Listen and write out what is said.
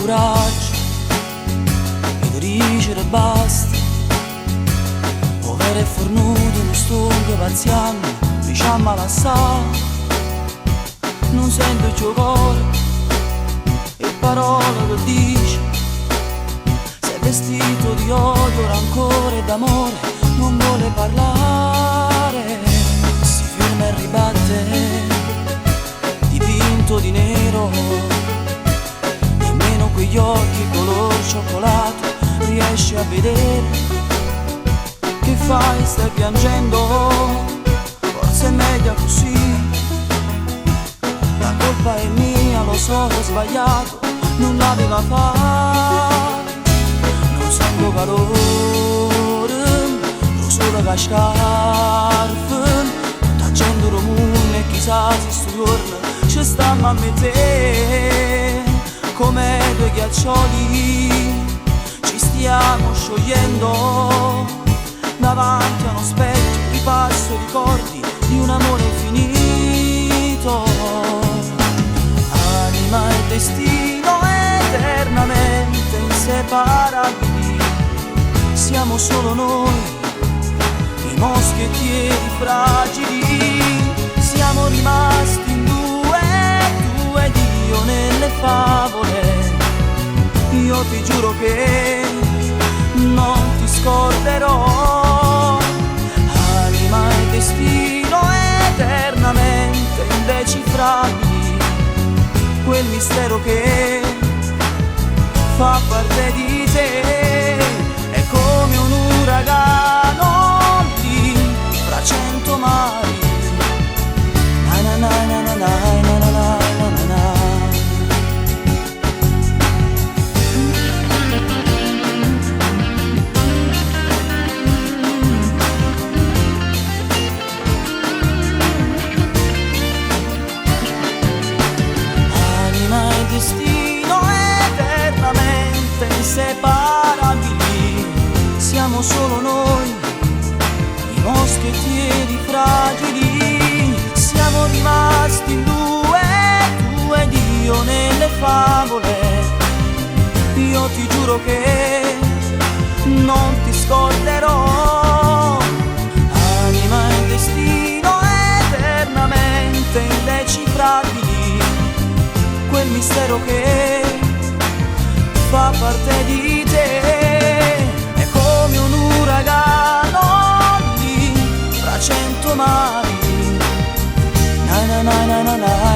coraggio e dicere basta. Povero e fornuto non stonco pazziando, diciamo la sa. Non sento il tuo cuore e parole che dice. Sei vestito di odio, rancore e d'amore, non vuole parlare. Si ferma e ribatte, dipinto di nero. Nemmeno quegli occhi color cioccolato riesci a vedere. Che fai? Stai piangendo? Forse è meglio così. La colpa è mia, lo so, ho sbagliato, non l'aveva fatto. Non sento calore, lo sole che scarpe. Tutta gente comune, chissà se sto giorno ci stiamo a mettere. Come due ghiaccioli ci stiamo sciogliendo. Davanti a uno specchio ripasso i ricordi di un amore infinito. Anima e destino eternamente inseparabili. Siamo solo noi, i moschettieri fragili. Siamo rimasti in due, tu ed io nelle favole. Io ti giuro che non ti scorderò. Anima e destino eternamente indecifrabili. Quel mistero che fa parte di te è come un uragano lì fra 100 mari. Na na na na na na na na na na na. Destino eternamente inseparabili. Siamo solo noi, i moschettieri fragili. Siamo rimasti in due, tu ed io nelle favole. Io ti giuro che non ti scorderò. Anima e destino eternamente indecifrabili. Quel mistero che fa parte di te è come un uragano lì fra 100 mari. Na na na na na na.